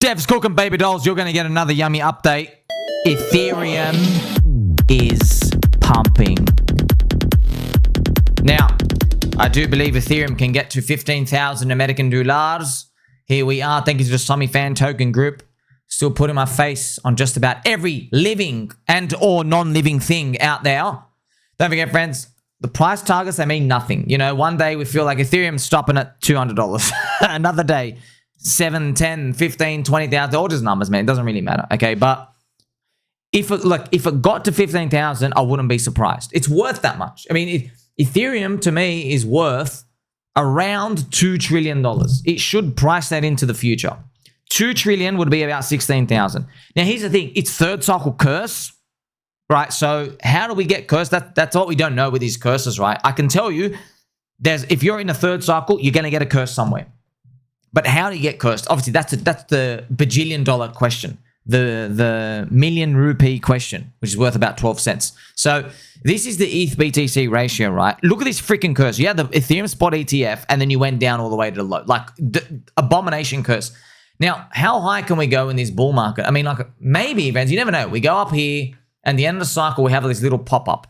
Jeff's cooking, baby dolls. You're going to get another yummy update. Ethereum is pumping. Now, I do believe Ethereum can get to 15,000 American dollars. Here we are. Thank you to the Sommi fan token group. Still putting my face on just about every living and or non-living thing out there. Don't forget, friends, the price targets, they mean nothing. You know, one day we feel like Ethereum's stopping at $200. Another day, 7, 10, 15, 20,000, all just numbers, man. It doesn't really matter, okay? But if it got to 15,000, I wouldn't be surprised. It's worth that much. I mean, Ethereum, to me, is worth around $2 trillion. It should price that into the future. 2 trillion would be about 16,000. Now, here's the thing. It's third cycle curse, right? So how do we get cursed? That's what we don't know with these curses, right? I can tell you, if you're in a third cycle, you're going to get a curse somewhere. But how do you get cursed? Obviously, that's the bajillion dollar question. The million rupee question, which is worth about 12 cents. So this is the ETH BTC ratio, right? Look at this freaking curse. You had the Ethereum spot ETF, and then you went down all the way to the low. Like, the abomination curse. Now, how high can we go in this bull market? I mean, like, maybe, friends, you never know. We go up here, and the end of the cycle, we have this little pop-up.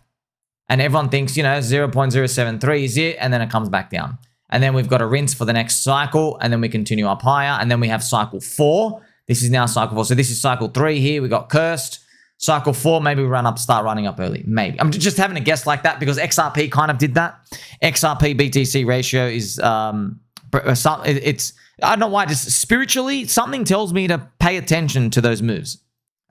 And everyone thinks, you know, 0.073 is it, and then it comes back down. And then we've got a rinse for the next cycle, and then we continue up higher, and then we have cycle 4. This is now cycle 4. So this is cycle 3 here. We got cursed. Cycle 4, maybe we start running up early. Maybe. I'm just having a guess like that because XRP kind of did that. XRP BTC ratio is, it's, I don't know why, just spiritually, something tells me to pay attention to those moves.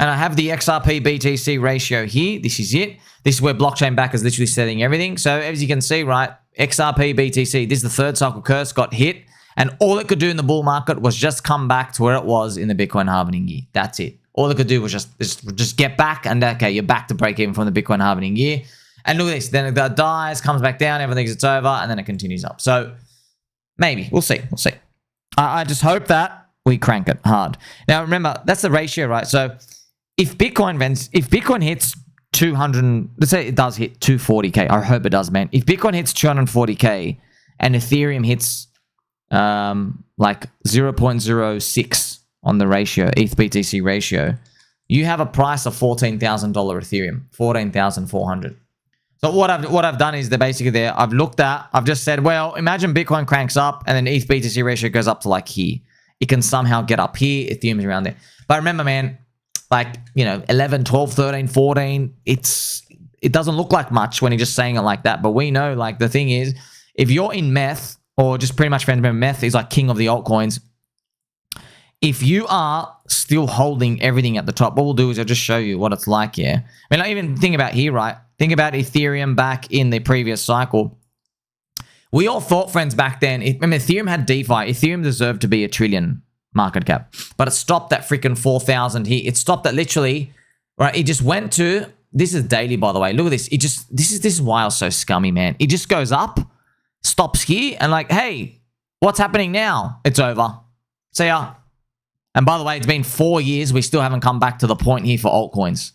And I have the XRP BTC ratio here. This is it. This is where blockchain back is literally setting everything. So as you can see, right, XRP BTC, this is the third cycle curse, got hit. And all it could do in the bull market was just come back to where it was in the Bitcoin halving year. That's it. All it could do was just get back, and okay, you're back to break even from the Bitcoin halving year. And look at this. Then it dies, comes back down, everything thinks it's over, and then it continues up. So maybe. We'll see. We'll see. I just hope that we crank it hard. Now, remember, that's the ratio, right? So if Bitcoin hits 200, let's say it does hit 240K. I hope it does, man. If Bitcoin hits 240K and Ethereum hits like 0.06 on the ratio, ETH BTC ratio, you have a price of $14,000 Ethereum, 14,400. So what I've done is I've just said, well, imagine Bitcoin cranks up and then ETH BTC ratio goes up to like here. It can somehow get up here. Ethereum's around there. But remember, man, like, you know, 11, 12, 13, 14, it doesn't look like much when you're just saying it like that. But we know, like, the thing is, if you're in meth, or just pretty much, remember, meth is like king of the altcoins. If you are still holding everything at the top, what we'll do is I'll just show you what it's like here. I mean, like, even think about here, right? Think about Ethereum back in the previous cycle. We all thought, friends, back then, remember, Ethereum had DeFi. Ethereum deserved to be $1 trillion market cap. But it stopped at freaking 4,000 here. It stopped at literally, right? It just went to, this is daily, by the way. Look at this. This is why I was so scummy, man. It just goes up, stops here, and like, hey, what's happening now? It's over. See ya. And by the way, it's been 4 years. We still haven't come back to the point here for altcoins.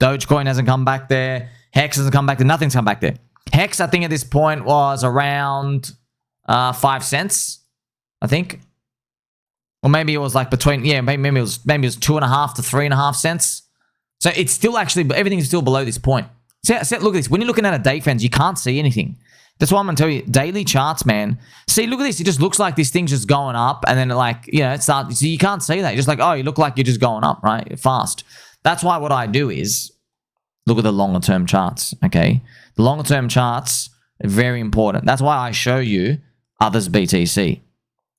Dogecoin hasn't come back there. HEX hasn't come back there. Nothing's come back there. HEX, I think at this point was around 5 cents, I think. Or maybe it was like between, yeah, maybe it was 2.5 to 3.5 cents. So it's still actually, everything's still below this point. So look at this. When you're looking at a day, friends, you can't see anything. That's why I'm going to tell you, daily charts, man. See, look at this. It just looks like this thing's just going up, and then, like, you know, it starts. So you can't see that. You're just like, oh, you look like you're just going up, right? Fast. That's why what I do is look at the longer term charts, okay? The longer term charts are very important. That's why I show you others BTC,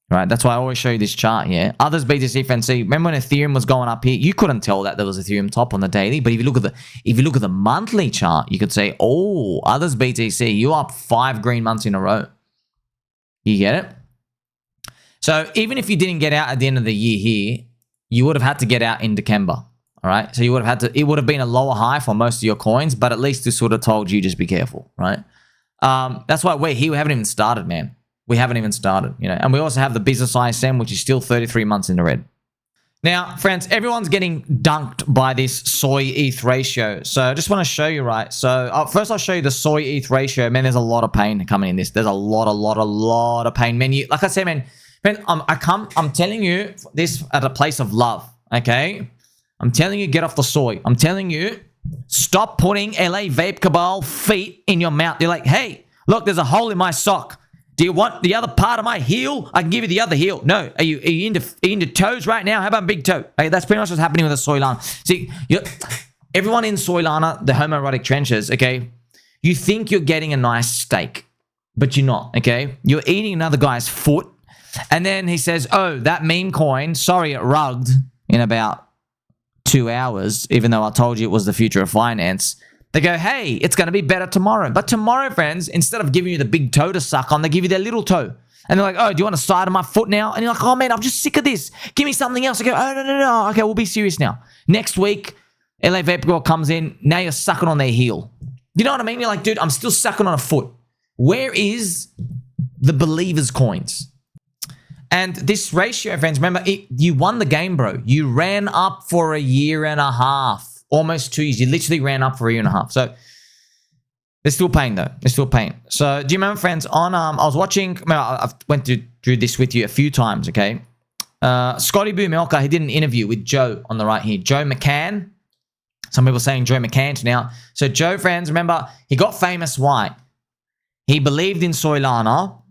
right? That's why I always show you this chart here. Others BTC, friends. See, remember when Ethereum was going up here? You couldn't tell that there was Ethereum top on the daily, but if you look at the monthly chart, you could say, oh, others BTC, you're up 5 green months in a row. You get it? So even if you didn't get out at the end of the year here, you would have had to get out in December. All right. So you would have had to, it would have been a lower high for most of your coins, but at least this sort of told you just be careful, right? That's why we're here. We haven't even started, man. We haven't even started, you know. And we also have the business ISM, which is still 33 months in the red. Now, friends, everyone's getting dunked by this soy ETH ratio. So I just want to show you, right? So first I'll show you the soy ETH ratio. Man, there's a lot of pain coming in this. There's a lot of pain. Man, like I said, man, Friend, I'm telling you this at a place of love, okay? I'm telling you, get off the soy. I'm telling you, stop putting LA Vape Cabal feet in your mouth. You're like, hey, look, there's a hole in my sock. Do you want the other part of my heel? I can give you the other heel. No. Are you into toes right now? How about big toe? Okay, that's pretty much what's happening with the Soylana. See, everyone in Soylana, the homoerotic trenches, okay, you think you're getting a nice steak, but you're not, okay? You're eating another guy's foot, and then he says, oh, that meme coin, sorry, it rugged in about 2 hours, even though I told you it was the future of finance. They go, hey, it's going to be better tomorrow. But tomorrow, friends, instead of giving you the big toe to suck on, they give you their little toe. And they're like, oh, do you want a side of my foot now? And you're like, oh, man, I'm just sick of this. Give me something else. I go, oh, no. Okay, we'll be serious now. Next week, LA Vape Girl comes in. Now you're sucking on their heel. You know what I mean? You're like, dude, I'm still sucking on a foot. Where is the believers' coins? And this ratio, friends, remember, you won the game, bro. You ran up for a year and a half. Almost 2 years. You literally ran up for a year and a half. So they're still paying though. They're still paying. So do you remember, friends, on I was watching, I've went through this with you a few times, okay? Scotty Boo Melka, he did an interview with Joe on the right here. Joe McAnn. Some people are saying Joe McCann now. So Joe, friends, remember, he got famous. Why? He believed in Soylana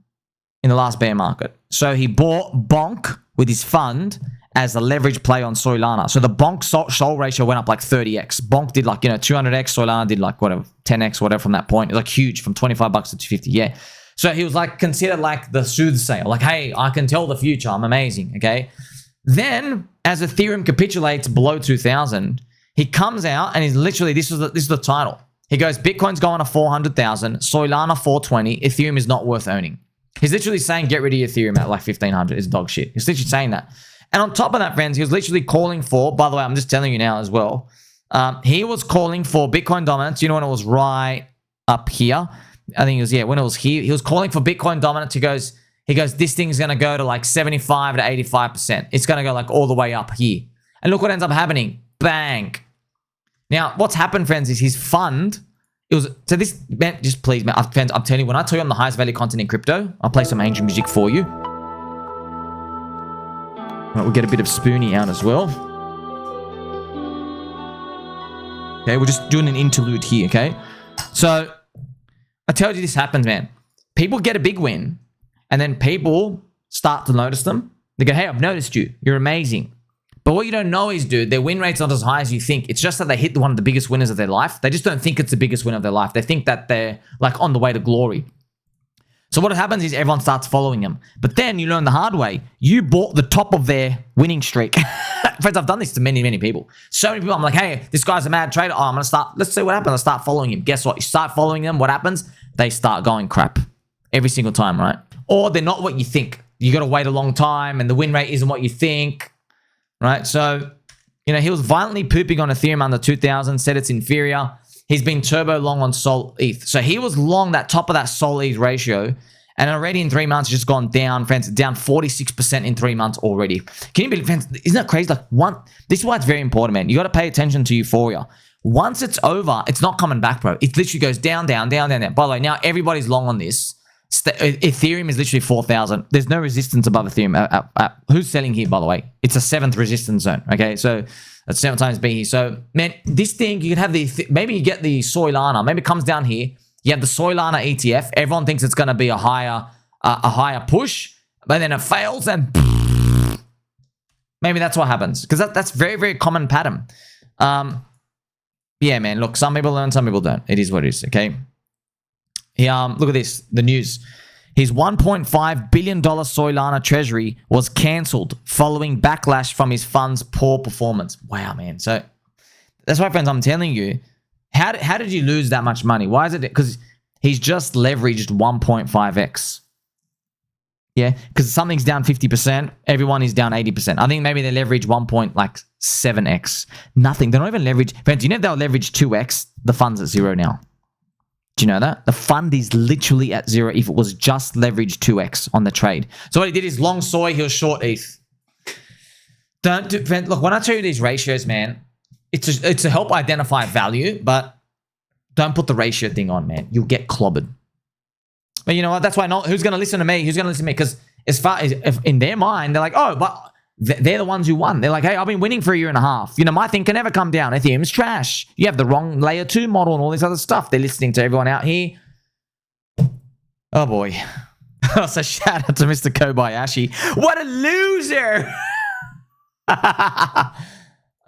in the last bear market. So he bought Bonk with his fund as a leverage play on Soylana. So the Bonk Sol ratio went up like 30x. Bonk did like, 200x. Soylana did like whatever, 10x, whatever from that point. It's like huge from 25 bucks to 250. Yeah. So he was like considered like the soothsayer. Like, hey, I can tell the future. I'm amazing. Okay. Then as Ethereum capitulates below 2000, he comes out and he's literally, this is the title. He goes, Bitcoin's going to 400,000, Soylana 420, Ethereum is not worth owning. He's literally saying, get rid of your Ethereum at like 1500. It's dog shit. He's literally saying that. And on top of that, friends, he was literally calling for, by the way, I'm just telling you now as well, he was calling for Bitcoin dominance. You know, when it was right up here, I think it was, when it was here, he was calling for Bitcoin dominance. He goes, this thing's going to go to like 75 to 85%. It's going to go like all the way up here. And look what ends up happening. Bang. Now, what's happened, friends, is his fund, so this, man, just please, man, friends, I'm telling you, when I tell you I'm the highest value content in crypto, I'll play some angel music for you. Right, we'll get a bit of Spoonie out as well. Okay, we're just doing an interlude here, okay? So, I told you this happens, man. People get a big win, and then people start to notice them. They go, hey, I've noticed you. You're amazing. But what you don't know is, dude, their win rate's not as high as you think. It's just that they hit one of the biggest winners of their life. They just don't think it's the biggest win of their life. They think that they're like on the way to glory. So what happens is everyone starts following them. But then you learn the hard way. You bought the top of their winning streak. Friends, I've done this to many, many people. So many people, I'm like, hey, this guy's a mad trader. Oh, I'm going to start, let's see what happens. I start following him. Guess what? You start following them. What happens? They start going crap every single time, right? Or they're not what you think. You got to wait a long time and the win rate isn't what you think, right? So, he was violently pooping on Ethereum under 2000, said it's inferior. He's been turbo long on Sol ETH. So he was long that top of that Sol ETH ratio. And already in 3 months, it's just gone down, friends. Down 46% in 3 months already. Can you believe, friends? Isn't that crazy? This is why it's very important, man. You got to pay attention to euphoria. Once it's over, it's not coming back, bro. It literally goes down, down, down, down, down. By the way, now everybody's long on this. Ethereum is literally 4,000. There's no resistance above Ethereum. Who's selling here, by the way? It's a 7th resistance zone, okay? So that's 7 times B here. So, man, this thing, you could have maybe you get the Soylana. Maybe it comes down here. You have the Soylana ETF. Everyone thinks it's going to be a higher push, but then it fails and maybe that's what happens. Because that's very, very common pattern. Yeah, man, look, some people learn, some people don't. It is what it is, okay? Look at this, the news. His $1.5 billion Soylana treasury was cancelled following backlash from his fund's poor performance. Wow, man. So that's why, friends, I'm telling you, how did you lose that much money? Why is it? Because he's just leveraged 1.5x. Yeah, because something's down 50%, everyone is down 80%. I think maybe they leverage 1.7x. Nothing. They're not even leveraged. Friends, you know they'll leverage 2x? The fund's at 0 now. Do you know that? The fund is literally at 0 if it was just leveraged 2x on the trade. So what he did is long soy, he was short ETH. Look, when I tell you these ratios, man, it's to help identify value, but don't put the ratio thing on, man. You'll get clobbered. But you know what? That's why who's going to listen to me? Who's going to listen to me? Because as far as if in their mind, they're like, oh, but they're the ones who won. They're like, hey, I've been winning for a year and a half. You know, my thing can never come down. Ethereum's trash. You have the wrong layer 2 model and all this other stuff. They're listening to everyone out here. Oh, boy. Also, shout out to Mr. Kobayashi. What a loser.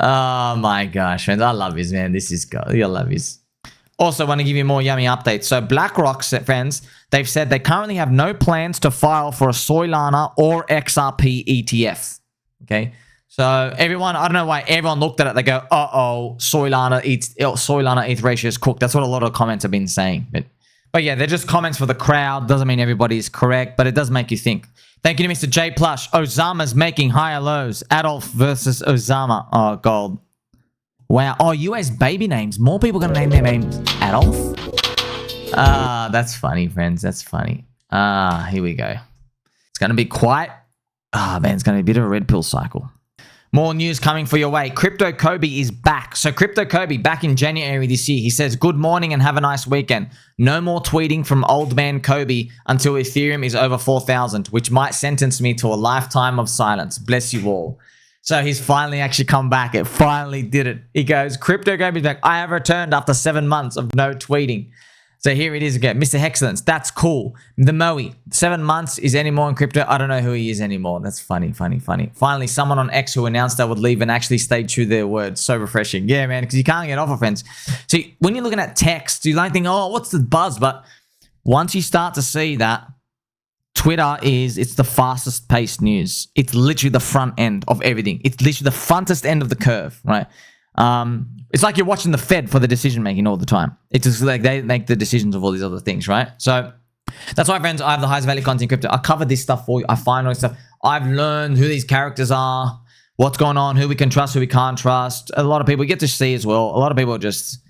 Oh, my gosh, friends. I love this, man. This is good. I love this. Also, want to give you more yummy updates. So, Blackrock, friends, they've said they currently have no plans to file for a Soylana or XRP ETF. Okay? So, everyone, I don't know why everyone looked at it. They go, uh-oh, Soylana ETH ratio is cooked. That's what a lot of comments have been saying. But yeah, they're just comments for the crowd. Doesn't mean everybody's correct, but it does make you think. Thank you to Mr. J Plush. Osama's making higher lows. Adolf versus Osama. Oh, gold. Wow. Oh, US baby names. More people going to name their names Adolf? Ah, that's funny, friends. That's funny. Here we go. It's going to be quite... man, it's going to be a bit of a red pill cycle. More news coming for your way. Crypto Cobie is back. So Crypto Cobie, back in January this year, he says, good morning and have a nice weekend. No more tweeting from old man Cobie until Ethereum is over 4,000, which might sentence me to a lifetime of silence. Bless you all. So he's finally actually come back. It finally did it. He goes, Crypto Cobie's back. I have returned after 7 months of no tweeting. So here it is again. Mr. Hexcellence, that's cool. The Moe, 7 months is any more in crypto. I don't know who he is anymore. That's funny, funny, funny. Finally, someone on X who announced they would leave and actually stayed true to their words. So refreshing. Yeah, man, because you can't get off of friends. See, when you're looking at text, you like think, oh, what's the buzz? But once you start to see that, Twitter it's the fastest paced news. It's literally the front end of everything. It's literally the frontest end of the curve, right? It's like you're watching the Fed for the decision making all the time. It's just like they make the decisions of all these other things, right? So that's why, friends, I have the highest value content in crypto. I cover this stuff for you. I find all this stuff. I've learned who these characters are, what's going on, who we can trust, who we can't trust. A lot of people get to see as well. A lot of people just,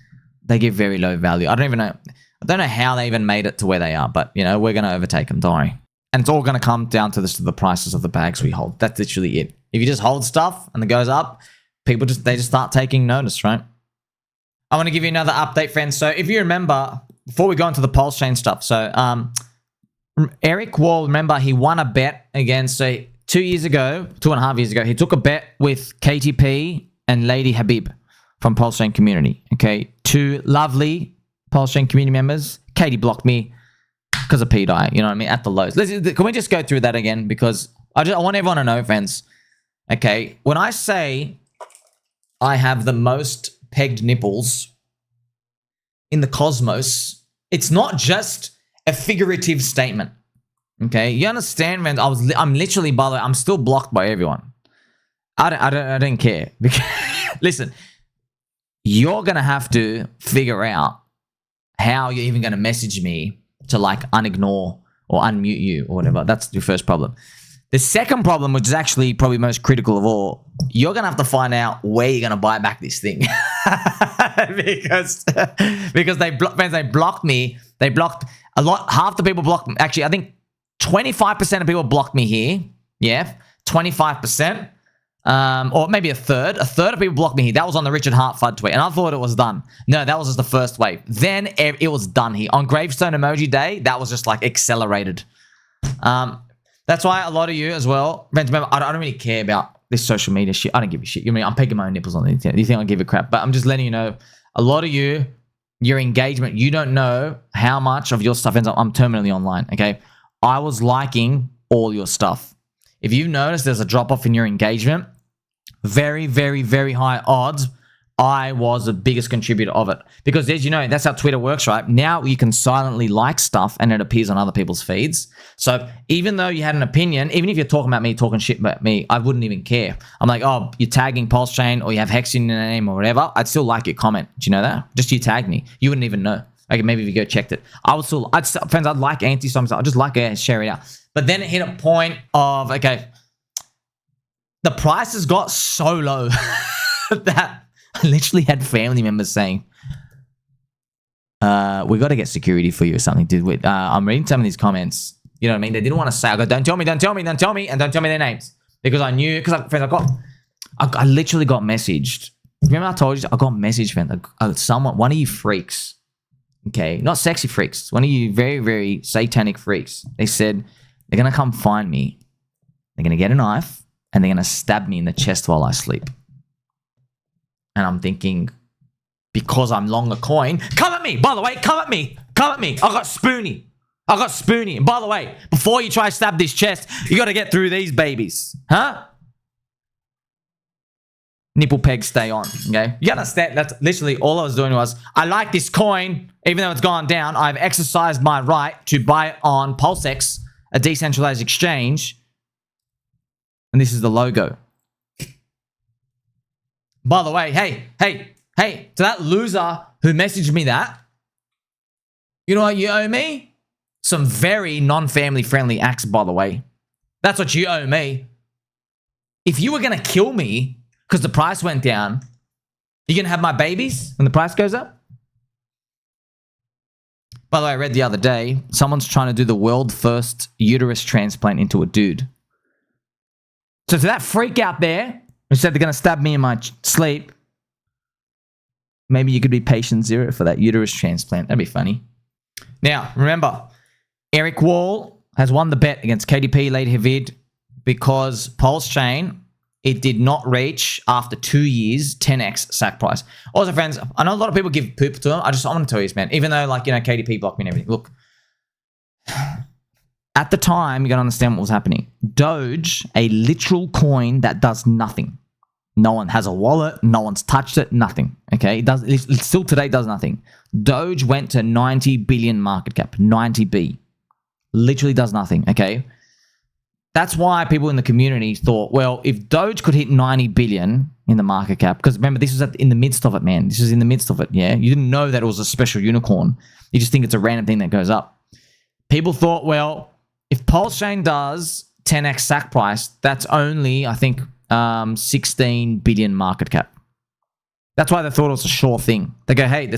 they give very low value. I don't know how they even made it to where they are, but you know, we're going to overtake them, don't worry. And it's all going to come down to the prices of the bags we hold. That's literally it. If you just hold stuff and it goes up, people just start taking notice, right? I want to give you another update, friends. So if you remember, before we go into the PulseChain stuff, so Eric Wall, remember, he won a bet against, so 2.5 years ago, he took a bet with KatieeP and LadyHviid from PulseChain Community. Okay, 2 lovely PulseChain Community members. Katie blocked me because of pDAI, you know what I mean, at the lows. Can we just go through that again? Because I want everyone to know, friends. Okay, when I say I have the most pegged nipples in the cosmos, it's not just a figurative statement. Okay, you understand, man? I'm literally, by the way, I'm still blocked by everyone. I don't care. Because, listen, you're gonna have to figure out how you're even gonna message me to like unignore or unmute you or whatever. That's your first problem. The second problem, which is actually probably most critical of all, you're going to have to find out where you're going to buy back this thing. because they blocked me. They blocked a lot. Half the people blocked me. Actually, I think 25% of people blocked me here. Yeah, 25%. Or maybe a third. A third of people blocked me here. That was on the Richard Hart FUD tweet. And I thought it was done. No, that was just the first wave. Then it was done here. On Gravestone Emoji Day, that was just like accelerated. That's why a lot of you as well, friends, remember, I don't really care about this social media shit. I don't give a shit. You mean I'm pegging my own nipples on the internet. You think I give a crap? But I'm just letting you know, a lot of you, your engagement, you don't know how much of your stuff ends up. I'm terminally online, okay? I was liking all your stuff. If you've noticed there's a drop-off in your engagement, very, very, very high odds I was the biggest contributor of it. Because as you know, that's how Twitter works, right? Now you can silently like stuff and it appears on other people's feeds. So even though you had an opinion, even if you're talking about me, talking shit about me, I wouldn't even care. I'm like, oh, you're tagging PulseChain or you have HEX in your name or whatever, I'd still like your comment. Do you know that? Just you tag me. You wouldn't even know. Okay, maybe if you go checked it. Friends, I'd like anti-something. I'd just like it, share it out. But then it hit a point of, okay, the prices got so low that I literally had family members saying, we got to get security for you or something, dude. I'm reading some of these comments. You know what I mean? They didn't want to say, I go, don't tell me, and don't tell me their names. Because I knew, friends, I literally got messaged. Remember I told you, I got messaged, friend. One of you freaks, okay, not sexy freaks, one of you very, very satanic freaks. They said, they're going to come find me They're going to get a knife and they're going to stab me in the chest while I sleep. And I'm thinking, because I'm long a coin, come at me. By the way, come at me. Come at me. I got spoony. And by the way, before you try to stab this chest, you got to get through these babies. Huh? Nipple pegs stay on. Okay? You understand? That's literally all I was doing was, I like this coin. Even though it's gone down, I've exercised my right to buy it on PulseX, a decentralized exchange. And this is the logo. By the way, hey, to that loser who messaged me that, you know what you owe me? Some very non-family friendly acts, by the way. That's what you owe me. If you were going to kill me because the price went down, you going to have my babies when the price goes up? By the way, I read the other day, someone's trying to do the world first uterus transplant into a dude. So to that freak out there who said they're going to stab me in my sleep, maybe you could be patient zero for that uterus transplant. That'd be funny. Now, remember, Eric Wall has won the bet against KatieeP, LadyHviid, because PulseChain, it did not reach, after 2 years, 10x sack price. Also, friends, I know a lot of people give poop to him. I want to tell you this, man. Even though, like, you know, KatieeP blocked me and everything. Look, at the time, you got to understand what was happening. Doge, a literal coin that does nothing. No one has a wallet. No one's touched it. Nothing. Okay? It still today does nothing. Doge went to 90 billion market cap. 90B. Literally does nothing. Okay? That's why people in the community thought, well, if Doge could hit 90 billion in the market cap, because remember, this was in the midst of it, man. This was in the midst of it, yeah? You didn't know that it was a special unicorn. You just think it's a random thing that goes up. People thought, well, if PulseChain does 10x sack price, that's only, I think, 16 billion market cap. That's why they thought it was a sure thing. They go, hey,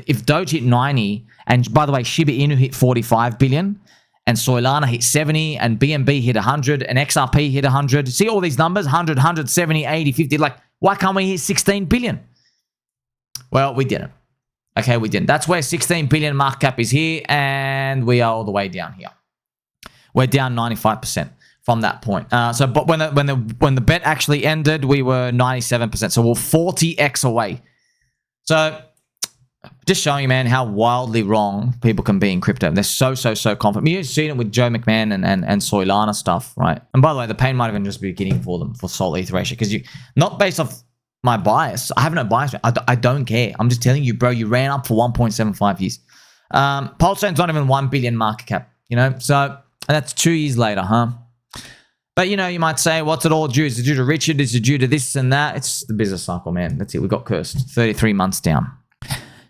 if Doge hit 90, and by the way, Shiba Inu hit 45 billion, and Soylana hit 70, and BNB hit 100, and XRP hit 100. See all these numbers? 100, 170, 80, 50. Like, why can't we hit 16 billion? Well, we didn't. Okay, we didn't. That's where 16 billion market cap is here, and we are all the way down here. We're down 95% from that point. But when the bet actually ended, we were 97%. So we're 40x away. So just showing you, man, how wildly wrong people can be in crypto. They're so confident. You've seen it with Joe McMahon and Soylana stuff, right? And by the way, the pain might even just be beginning for them for Sol ETH ratio, because not based off my bias. I have no bias. I don't care. I'm just telling you, bro, you ran up for 1.75 years. PulseChain's not even 1 billion market cap, you know? So that's 2 years later, huh? But, you know, you might say, what's it all due? Is it due to Richard? Is it due to this and that? It's the business cycle, man. That's it. We got cursed. 33 months down.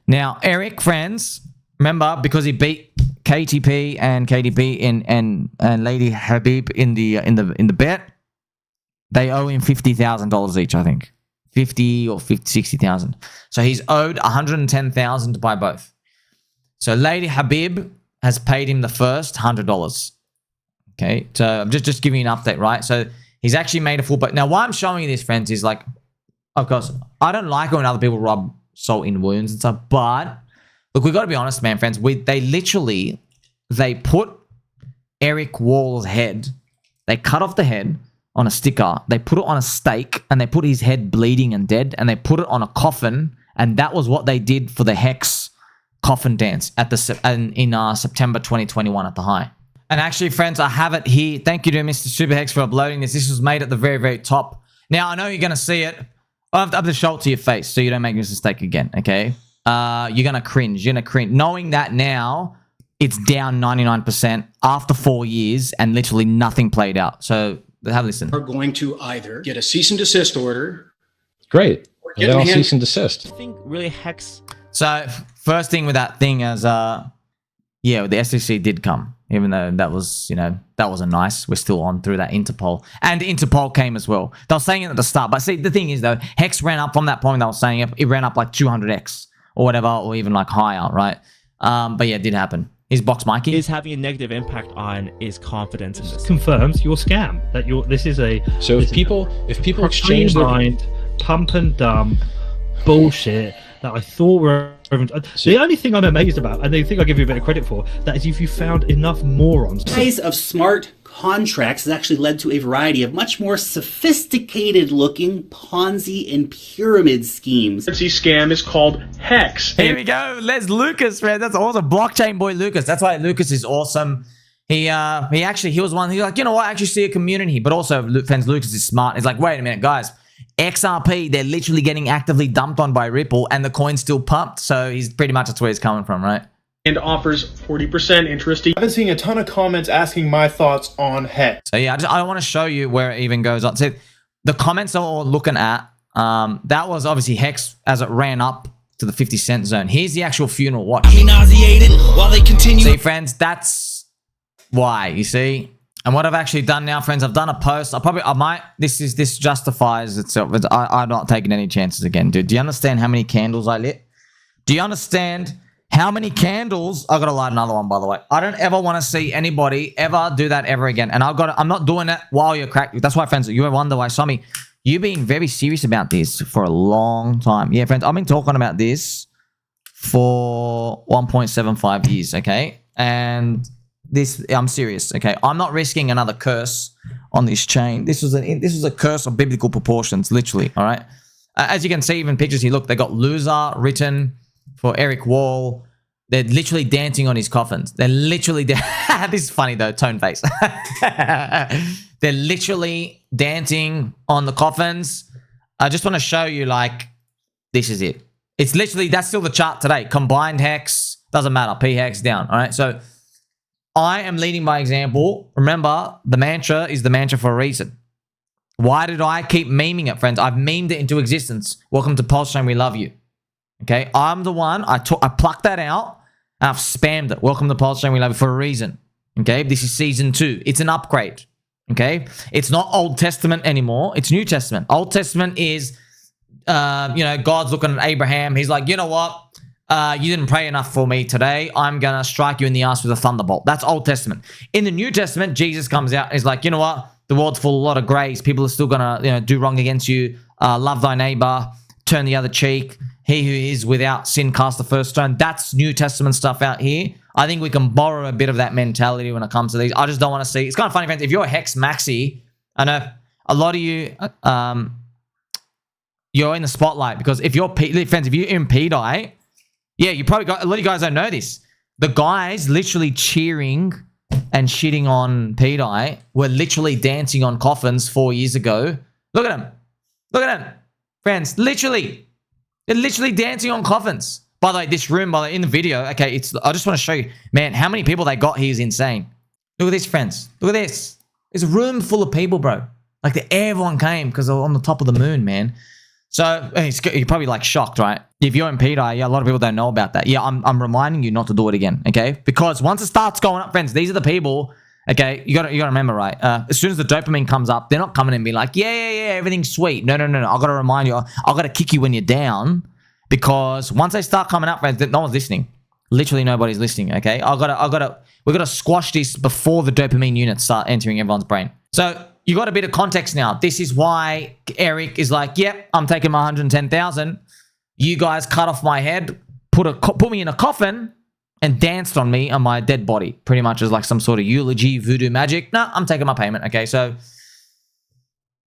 Now, Eric, friends, remember, because he beat KatieeP and KatieeP and LadyHviid in the bet, they owe him $50,000 each, I think. 50 or 60,000. So he's owed 110,000 to buy both. So LadyHviid has paid him the first $100. Okay, so I'm just giving you an update, right? So he's actually made a full bet. Now, why I'm showing you this, friends, is like, of course, I don't like it when other people rub salt in wounds and stuff, but look, we've got to be honest, man, friends. They put Eric Wall's head, they cut off the head on a sticker, they put it on a stake, and they put his head bleeding and dead, and they put it on a coffin, and that was what they did for the HEX Coffin dance in September 2021 at the high. And actually, friends, I have it here. Thank you to Mr. Superhex for uploading this. This was made at the very, very top. Now, I know you're going to see it. I have to show it to your face so you don't make this mistake again, okay? You're going to cringe. You're going to cringe. Knowing that now, it's down 99% after 4 years and literally nothing played out. So have a listen. Are going to either get a cease and desist order. Great. Get all cease and desist. I think really HEX. So first thing with that thing is, yeah, the SEC did come. Even though that was, you know, that wasn't nice. We're still on through that Interpol. And Interpol came as well. They were saying it at the start. But see, the thing is, though, HEX ran up from that point. They were saying it ran up like 200x or whatever, or even like higher, right? But yeah, it did happen. Is Box Mikey? Is having a negative impact on his confidence in this. Confirms your scam. That this is a... So if people exchange their... pump and dump bullshit that I thought were... The only thing I'm amazed about, and the thing I give you a bit of credit for, that is if you found enough morons. Of smart contracts has actually led to a variety of much more sophisticated looking Ponzi and pyramid schemes. Currency scam is called HEX. Here we go. Les Lucas, man. That's awesome. Blockchain boy Lucas. That's why Lucas is awesome. He was one. He's like, you know what? I actually see a community. But also, friends, Lucas is smart. He's like, wait a minute, guys. XRP, they're literally getting actively dumped on by Ripple, and the coin's still pumped. So he's pretty much that's where he's coming from, right? And offers 40% interest. I've been seeing a ton of comments asking my thoughts on HEX. So yeah, I want to show you where it even goes on. So the comments that we're looking at, that was obviously HEX as it ran up to the 50-cent zone. Here's the actual funeral. Watch. Nauseated while they continue. See, friends, that's why, you see. And what I've actually done now, friends, I've done a post. This justifies itself. I'm not taking any chances again, dude. Do you understand how many candles I lit? Do you understand how many candles? I gotta light another one, by the way. I don't ever want to see anybody ever do that ever again. And I'm not doing it while you're cracked. That's why, friends, you wonder why, Sommi, you've been very serious about this for a long time. Yeah, friends, I've been talking about this for 1.75 years, okay? And this, I'm serious, okay? I'm not risking another curse on this chain. This was a curse of biblical proportions, literally, all right? As you can see, even pictures here, look, they got loser written for Eric Wall. They're literally dancing on his coffins. They're literally, this is funny though, tone face. They're literally dancing on the coffins. I just want to show you, like, this is it. It's literally, that's still the chart today. Combined HEX, doesn't matter, P-HEX down, all right? So I am leading by example. Remember, the mantra is the mantra for a reason. Why did I keep memeing it, friends? I've memed it into existence. Welcome to PulseChain, we love you. Okay, I'm the one, I plucked that out, and I've spammed it. Welcome to PulseChain, we love you for a reason. Okay, this is season 2. It's an upgrade. Okay, it's not Old Testament anymore. It's New Testament. Old Testament is, God's looking at Abraham. He's like, you know what? You didn't pray enough for me today. I'm going to strike you in the ass with a thunderbolt. That's Old Testament. In the New Testament, Jesus comes out and he's like, you know what? The world's full of a lot of grace. People are still going to do wrong against you. Love thy neighbor. Turn the other cheek. He who is without sin cast the first stone. That's New Testament stuff out here. I think we can borrow a bit of that mentality when it comes to these. I just don't want to see. It's kind of funny, friends. If you're a HEX maxi, I know a lot of you, you're in the spotlight because if you're, friends, if you're in pDAI, yeah, you probably got, a lot of you guys don't know this. The guys literally cheering and shitting on pDAI were literally dancing on coffins 4 years ago. Look at them. Look at them. Friends, literally. They're literally dancing on coffins. By the way, this room, in the video, okay, I just want to show you, man, how many people they got here is insane. Look at this, friends. Look at this. It's a room full of people, bro. Like, everyone came because they're on the top of the moon, man. So, you're probably, like, shocked, right? If you're in pDAI, yeah, a lot of people don't know about that. Yeah, I'm reminding you not to do it again, okay? Because once it starts going up, friends, these are the people, okay, you gotta remember, right? As soon as the dopamine comes up, they're not coming and being like, yeah, everything's sweet. No. I gotta remind you, I gotta kick you when you're down, because once they start coming up, friends, no one's listening. Literally nobody's listening, we gotta squash this before the dopamine units start entering everyone's brain. So you got a bit of context now. This is why Eric is like, yep, I'm taking my 110,000. You guys cut off my head, put me in a coffin, and danced on me on my dead body. Pretty much as like some sort of eulogy, voodoo magic. No, I'm taking my payment. Okay, so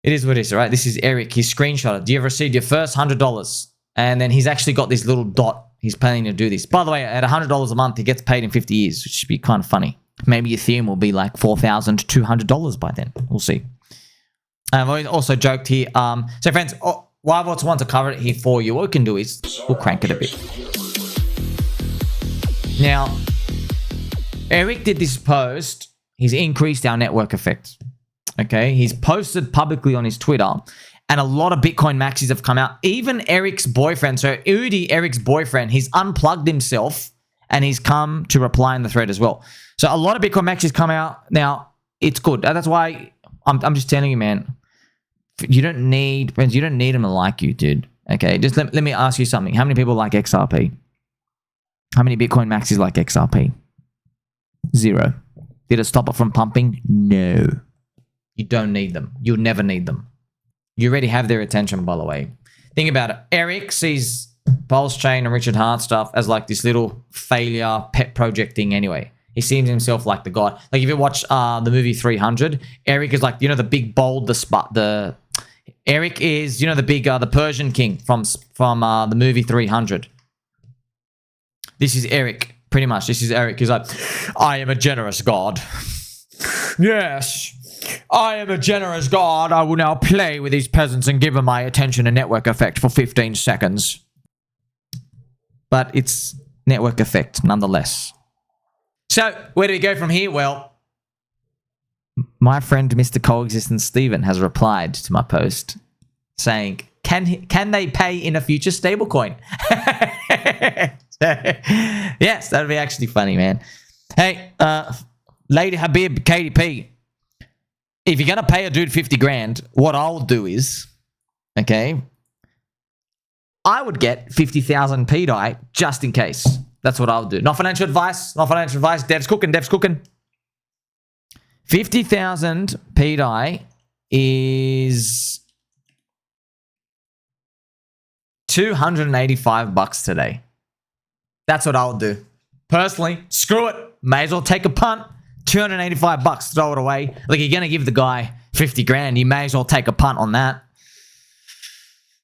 it is what it is, all right? This is Eric. He's screenshotted. You've received your first $100. And then he's actually got this little dot. He's planning to do this. By the way, at $100 a month, he gets paid in 50 years, which should be kind of funny. Maybe Ethereum will be like $4,200 by then. We'll see. I've also joked here. So friends, why I want to cover it here for you, what we can do is we'll crank it a bit. Now, Eric did this post. He's increased our network effect. Okay, he's posted publicly on his Twitter, and a lot of Bitcoin maxis have come out. Even Eric's boyfriend, so Udi, Eric's boyfriend, he's unplugged himself and he's come to reply in the thread as well. So a lot of Bitcoin maxis come out. Now, it's good. That's why I'm just telling you, man, you don't need, friends, you don't need them to like you, dude. Okay, just let me ask you something. How many people like XRP? How many Bitcoin maxis like XRP? 0. Did it stop it from pumping? No. You don't need them. You'll never need them. You already have their attention, by the way. Think about it. Eric sees PulseChain and Richard Hart stuff as like this little failure pet project thing anyway. He sees himself like the god. Like if you watch the movie 300, Eric is like, you know, the big bold, Eric is, you know, the big, the Persian king from the movie 300. This is Eric, pretty much. This is Eric. He's like, I am a generous god. Yes, I am a generous god. I will now play with these peasants and give them my attention and network effect for 15 seconds. But it's network effect nonetheless. So, where do we go from here? Well, my friend Mr. Coexistence Steven has replied to my post saying, can they pay in a future stablecoin? Yes, that'd be actually funny, man. Hey, LadyHviid, KatieeP, if you're going to pay a dude 50 grand, what I'll do is, okay, I would get 50,000 pDAI just in case. That's what I'll do. Not financial advice. Not financial advice. Dev's cooking. Dev's cooking. 50,000 pDAI is $285 today. That's what I'll do. Personally, screw it. May as well take a punt. $285. Throw it away. Like, you're going to give the guy 50 grand. You may as well take a punt on that.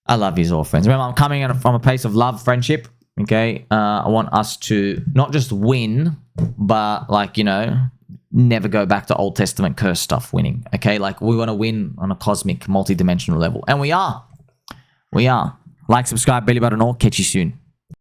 I love you all, friends. Remember, I'm coming from a place of love, friendship. Okay? I want us to not just win, but, like, you know, never go back to Old Testament curse stuff winning. Okay? Like, we want to win on a cosmic, multi-dimensional level. And we are. We are. Like, subscribe, belly button all. Catch you soon.